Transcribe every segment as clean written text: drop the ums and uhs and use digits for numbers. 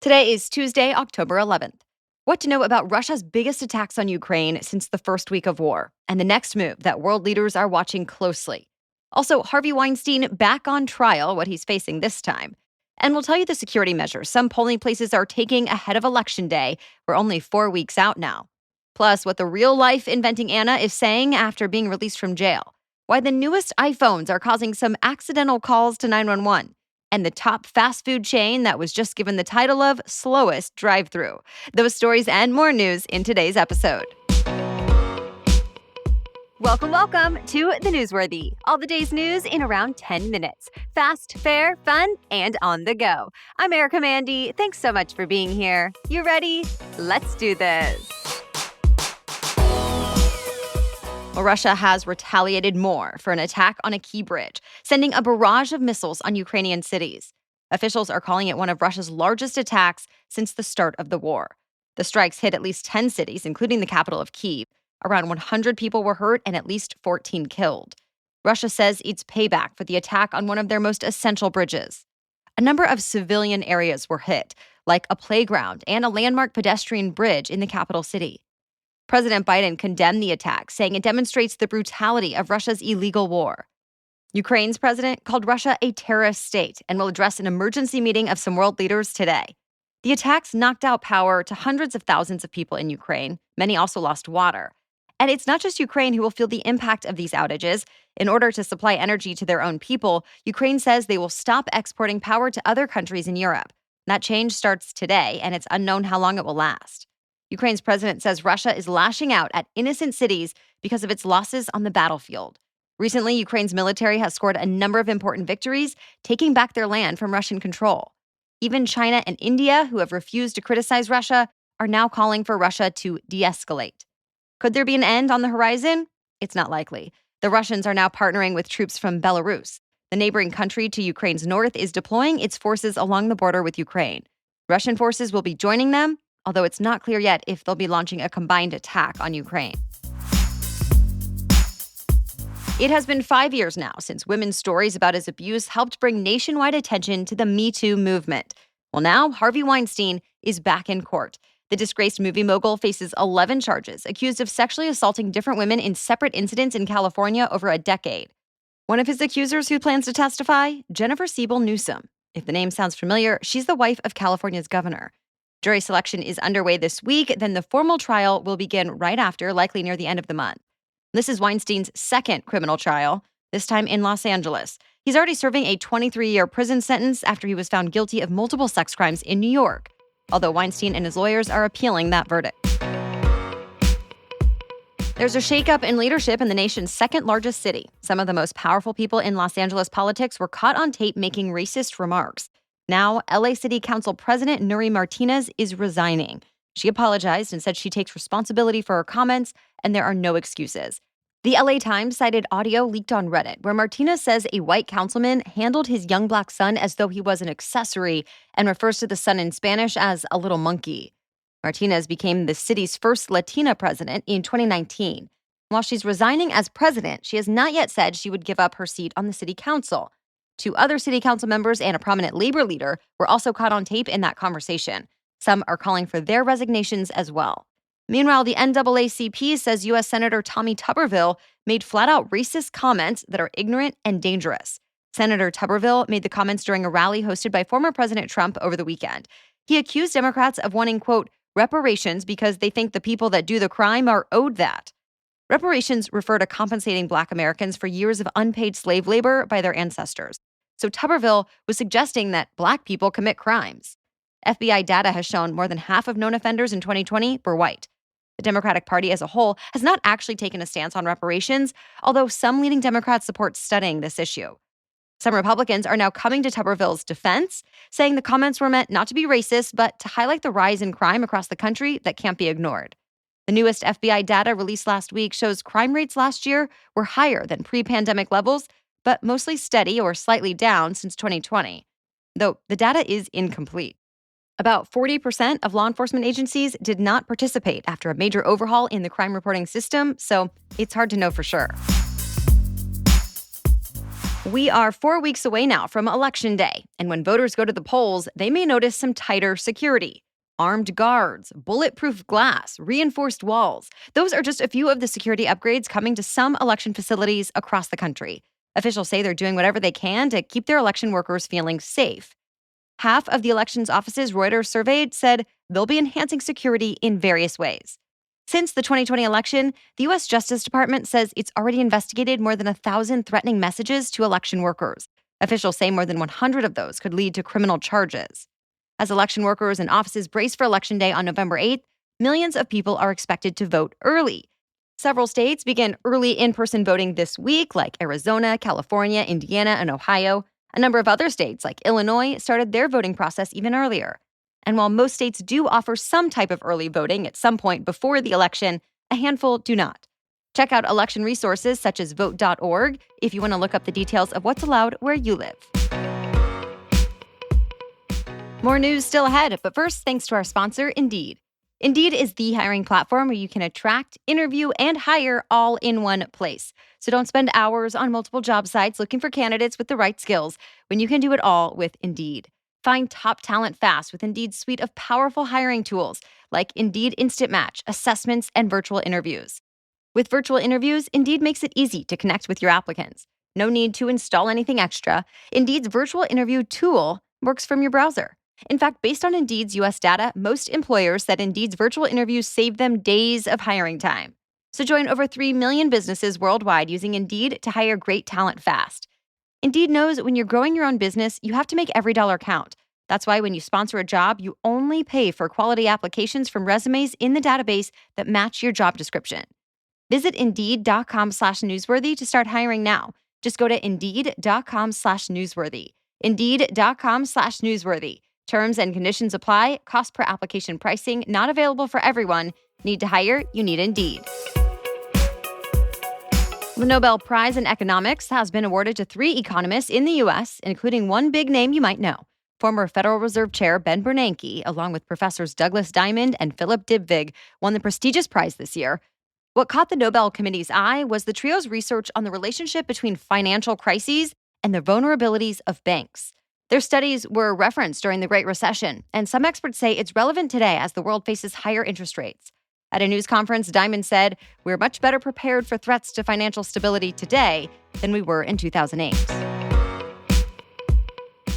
Today is Tuesday, October 11th. What to know about Russia's biggest attacks on Ukraine since the first week of war, and the next move that world leaders are watching closely. Also, Harvey Weinstein back on trial, what he's facing this time. And we'll tell you the security measures some polling places are taking ahead of Election Day. We're only 4 weeks out now. Plus, what the real-life inventing Anna is saying after being released from jail. Why the newest iPhones are causing some accidental calls to 911. And the top fast food chain that was just given the title of slowest drive-thru. Those stories and more news in today's episode. Welcome to The Newsworthy. All the day's news in around 10 minutes. Fast, fair, fun, and on the go. I'm Erica Mandy. Thanks so much for being here. You ready? Let's do this. Well, Russia has retaliated more for an attack on a key bridge, sending a barrage of missiles on Ukrainian cities. Officials are calling it one of Russia's largest attacks since the start of the war. The strikes hit at least 10 cities, including the capital of Kyiv. Around 100 people were hurt and at least 14 killed. Russia says it's payback for the attack on one of their most essential bridges. A number of civilian areas were hit, like a playground and a landmark pedestrian bridge in the capital city. President Biden condemned the attack, saying it demonstrates the brutality of Russia's illegal war. Ukraine's president called Russia a terrorist state and will address an emergency meeting of some world leaders today. The attacks knocked out power to hundreds of thousands of people in Ukraine. Many also lost water. And it's not just Ukraine who will feel the impact of these outages. In order to supply energy to their own people, Ukraine says they will stop exporting power to other countries in Europe. That change starts today, and it's unknown how long it will last. Ukraine's president says Russia is lashing out at innocent cities because of its losses on the battlefield. Recently, Ukraine's military has scored a number of important victories, taking back their land from Russian control. Even China and India, who have refused to criticize Russia, are now calling for Russia to de-escalate. Could there be an end on the horizon? It's not likely. The Russians are now partnering with troops from Belarus. The neighboring country to Ukraine's north is deploying its forces along the border with Ukraine. Russian forces will be joining them, although it's not clear yet if they'll be launching a combined attack on Ukraine. It has been 5 years now since women's stories about his abuse helped bring nationwide attention to the Me Too movement. Well, now Harvey Weinstein is back in court. The disgraced movie mogul faces 11 charges, accused of sexually assaulting different women in separate incidents in California over a decade. One of his accusers who plans to testify, Jennifer Siebel Newsom. If the name sounds familiar, she's the wife of California's governor. Jury selection is underway this week, then the formal trial will begin right after, likely near the end of the month. This is Weinstein's second criminal trial, this time in Los Angeles. He's already serving a 23-year prison sentence after he was found guilty of multiple sex crimes in New York, although Weinstein and his lawyers are appealing that verdict. There's a shakeup in leadership in the nation's second largest city. Some of the most powerful people in Los Angeles politics were caught on tape making racist remarks. Now, LA City Council President Nury Martinez is resigning. She apologized and said she takes responsibility for her comments and there are no excuses. The LA Times cited audio leaked on Reddit where Martinez says a white councilman handled his young black son as though he was an accessory and refers to the son in Spanish as a little monkey. Martinez became the city's first Latina president in 2019. While she's resigning as president, she has not yet said she would give up her seat on the city council. 2 other city council members and a prominent labor leader were also caught on tape in that conversation. Some are calling for their resignations as well. Meanwhile, the NAACP says U.S. Senator Tommy Tuberville made flat-out racist comments that are ignorant and dangerous. Senator Tuberville made the comments during a rally hosted by former President Trump over the weekend. He accused Democrats of wanting, quote, reparations because they think the people that do the crime are owed that. Reparations refer to compensating Black Americans for years of unpaid slave labor by their ancestors. So Tuberville was suggesting that Black people commit crimes. FBI data has shown more than half of known offenders in 2020 were white. The Democratic Party as a whole has not actually taken a stance on reparations, although some leading Democrats support studying this issue. Some Republicans are now coming to Tuberville's defense, saying the comments were meant not to be racist, but to highlight the rise in crime across the country that can't be ignored. The newest FBI data released last week shows crime rates last year were higher than pre-pandemic levels, but mostly steady or slightly down since 2020, though the data is incomplete. About 40% of law enforcement agencies did not participate after a major overhaul in the crime reporting system, so it's hard to know for sure. We are 4 weeks away now from Election Day, and when voters go to the polls, they may notice some tighter security. Armed guards, bulletproof glass, reinforced walls. Those are just a few of the security upgrades coming to some election facilities across the country. Officials say they're doing whatever they can to keep their election workers feeling safe. Half of the elections offices Reuters surveyed said they'll be enhancing security in various ways. Since the 2020 election, the U.S. Justice Department says it's already investigated more than 1,000 threatening messages to election workers. Officials say more than 100 of those could lead to criminal charges. As election workers and offices brace for Election Day on November 8th, millions of people are expected to vote early. Several states begin early in-person voting this week, like Arizona, California, Indiana, and Ohio. A number of other states, like Illinois, started their voting process even earlier. And while most states do offer some type of early voting at some point before the election, a handful do not. Check out election resources such as vote.org if you want to look up the details of what's allowed where you live. More news still ahead, but first, thanks to our sponsor, Indeed. Indeed is the hiring platform where you can attract, interview, and hire all in one place. So don't spend hours on multiple job sites looking for candidates with the right skills when you can do it all with Indeed. Find top talent fast with Indeed's suite of powerful hiring tools like Indeed Instant Match, assessments, and virtual interviews. With virtual interviews, Indeed makes it easy to connect with your applicants. No need to install anything extra. Indeed's virtual interview tool works from your browser. In fact, based on Indeed's U.S. data, most employers said Indeed's virtual interviews saved them days of hiring time. So join over 3 million businesses worldwide using Indeed to hire great talent fast. Indeed knows when you're growing your own business, you have to make every dollar count. That's why when you sponsor a job, you only pay for quality applications from resumes in the database that match your job description. Visit Indeed.com/newsworthy to start hiring now. Just go to Indeed.com/newsworthy. Indeed.com/newsworthy. Terms and conditions apply. Cost per application pricing not available for everyone. Need to hire? You need Indeed. The Nobel Prize in Economics has been awarded to 3 economists in the U.S., including one big name you might know. Former Federal Reserve Chair Ben Bernanke, along with Professors Douglas Diamond and Philip Dybvig, won the prestigious prize this year. What caught the Nobel Committee's eye was the trio's research on the relationship between financial crises and the vulnerabilities of banks. Their studies were referenced during the Great Recession, and some experts say it's relevant today as the world faces higher interest rates. At a news conference, Diamond said, "We're much better prepared for threats to financial stability today than we were in 2008.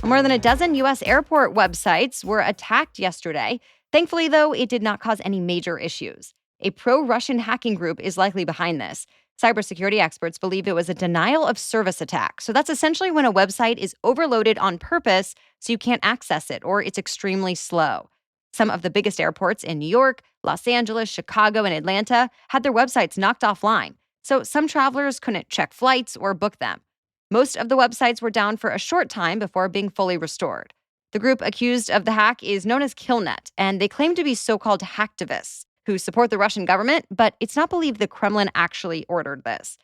More than a dozen U.S. airport websites were attacked yesterday. Thankfully, though, it did not cause any major issues. A pro-Russian hacking group is likely behind this. Cybersecurity experts believe it was a denial of service attack. So that's essentially when a website is overloaded on purpose so you can't access it or it's extremely slow. Some of the biggest airports in New York, Los Angeles, Chicago, and Atlanta had their websites knocked offline. So some travelers couldn't check flights or book them. Most of the websites were down for a short time before being fully restored. The group accused of the hack is known as KillNet, and they claim to be so-called hacktivists who support the Russian government, but it's not believed the Kremlin actually ordered this.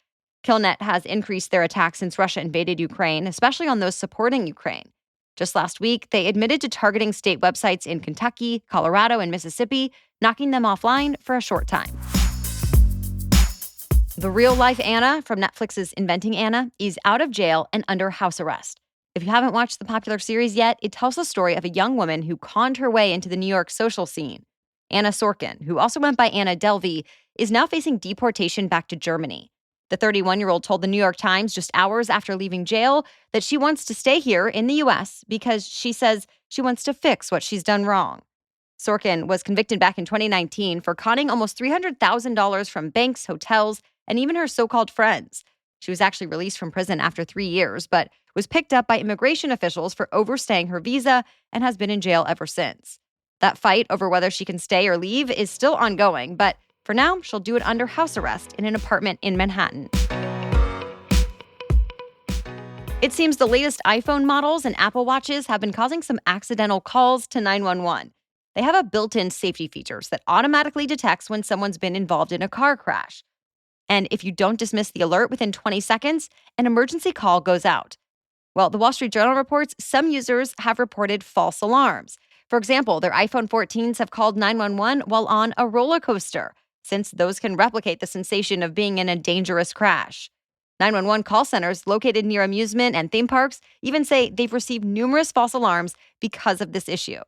KillNet has increased their attacks since Russia invaded Ukraine, especially on those supporting Ukraine. Just last week, they admitted to targeting state websites in Kentucky, Colorado, and Mississippi, knocking them offline for a short time. The real-life Anna from Netflix's Inventing Anna is out of jail and under house arrest. If you haven't watched the popular series yet, it tells the story of a young woman who conned her way into the New York social scene. Anna Sorkin, who also went by Anna Delvey, is now facing deportation back to Germany. The 31-year-old told the New York Times just hours after leaving jail that she wants to stay here in the U.S. because she says she wants to fix what she's done wrong. Sorkin was convicted back in 2019 for conning almost $300,000 from banks, hotels, and even her so-called friends. She was actually released from prison after 3 years, but was picked up by immigration officials for overstaying her visa and has been in jail ever since. That fight over whether she can stay or leave is still ongoing, but for now, she'll do it under house arrest in an apartment in Manhattan. It seems the latest iPhone models and Apple Watches have been causing some accidental calls to 911. They have a built-in safety features that automatically detects when someone's been involved in a car crash. And if you don't dismiss the alert within 20 seconds, an emergency call goes out. Well, the Wall Street Journal reports some users have reported false alarms. For example, their iPhone 14s have called 911 while on a roller coaster, since those can replicate the sensation of being in a dangerous crash. 911 call centers located near amusement and theme parks even say they've received numerous false alarms because of this issue.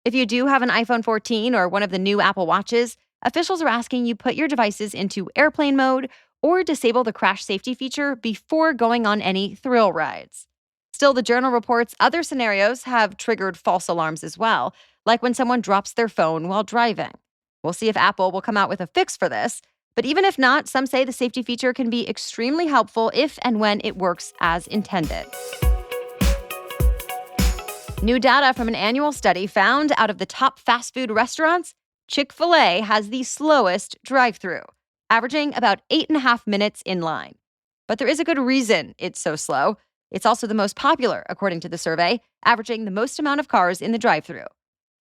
If you do have an iPhone 14 or one of the new Apple Watches, officials are asking you put your devices into airplane mode or disable the crash safety feature before going on any thrill rides. Still, the journal reports other scenarios have triggered false alarms as well, like when someone drops their phone while driving. We'll see if Apple will come out with a fix for this, but even if not, some say the safety feature can be extremely helpful if and when it works as intended. New data from an annual study found out of the top fast food restaurants, ChickfilA has the slowest drive-thru, averaging about 8.5 minutes in line. But there is a good reason it's so slow. It's also the most popular, according to the survey, averaging the most amount of cars in the drive-thru.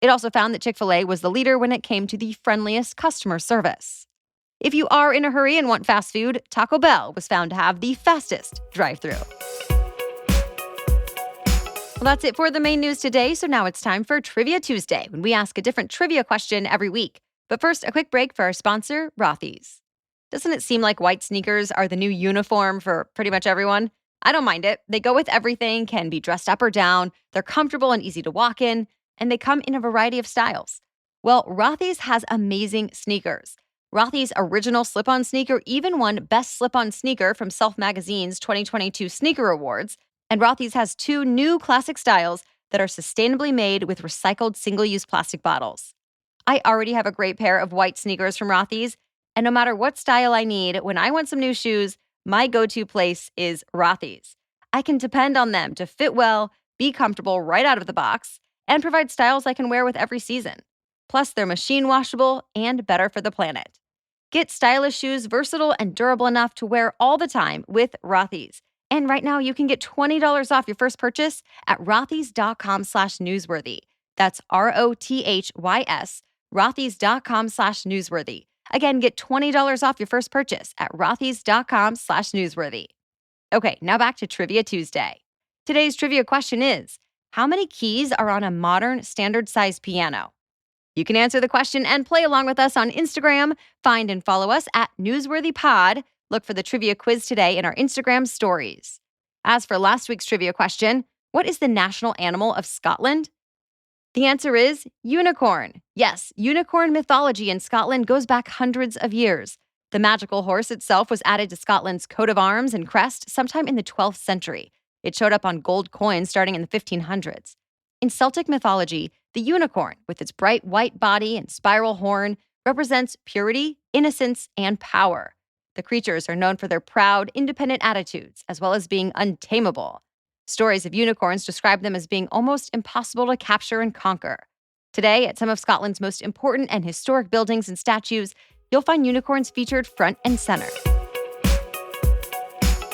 It also found that Chick-fil-A was the leader when it came to the friendliest customer service. If you are in a hurry and want fast food, Taco Bell was found to have the fastest drive-thru. Well, that's it for the main news today, so now it's time for Trivia Tuesday, when we ask a different trivia question every week. But first, a quick break for our sponsor, Rothy's. Doesn't it seem like white sneakers are the new uniform for pretty much everyone? I don't mind it. They go with everything, can be dressed up or down, they're comfortable and easy to walk in, and they come in a variety of styles. Well, Rothy's has amazing sneakers. Rothy's original slip-on sneaker even won Best Slip-on Sneaker from Self Magazine's 2022 Sneaker Awards, and Rothy's has 2 new classic styles that are sustainably made with recycled single-use plastic bottles. I already have a great pair of white sneakers from Rothy's, and no matter what style I need, when I want some new shoes, my go-to place is Rothy's. I can depend on them to fit well, be comfortable right out of the box, and provide styles I can wear with every season. Plus, they're machine washable and better for the planet. Get stylish shoes versatile and durable enough to wear all the time with Rothy's. And right now, you can get $20 off your first purchase at rothys.com/newsworthy. That's ROTHYS, rothys.com/newsworthy. Again, get $20 off your first purchase at rothys.com/newsworthy. Okay, now back to Trivia Tuesday. Today's trivia question is, how many keys are on a modern standard-sized piano? You can answer the question and play along with us on Instagram. Find and follow us at NewsworthyPod. Look for the trivia quiz today in our Instagram stories. As for last week's trivia question, what is the national animal of Scotland? The answer is unicorn. Yes, unicorn mythology in Scotland goes back hundreds of years. The magical horse itself was added to Scotland's coat of arms and crest sometime in the 12th century. It showed up on gold coins starting in the 1500s. In Celtic mythology, the unicorn, with its bright white body and spiral horn, represents purity, innocence, and power. The creatures are known for their proud, independent attitudes, as well as being untamable. Stories of unicorns describe them as being almost impossible to capture and conquer. Today, at some of Scotland's most important and historic buildings and statues, you'll find unicorns featured front and center.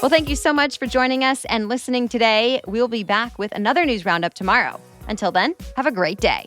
Well, thank you so much for joining us and listening today. We'll be back with another news roundup tomorrow. Until then, have a great day.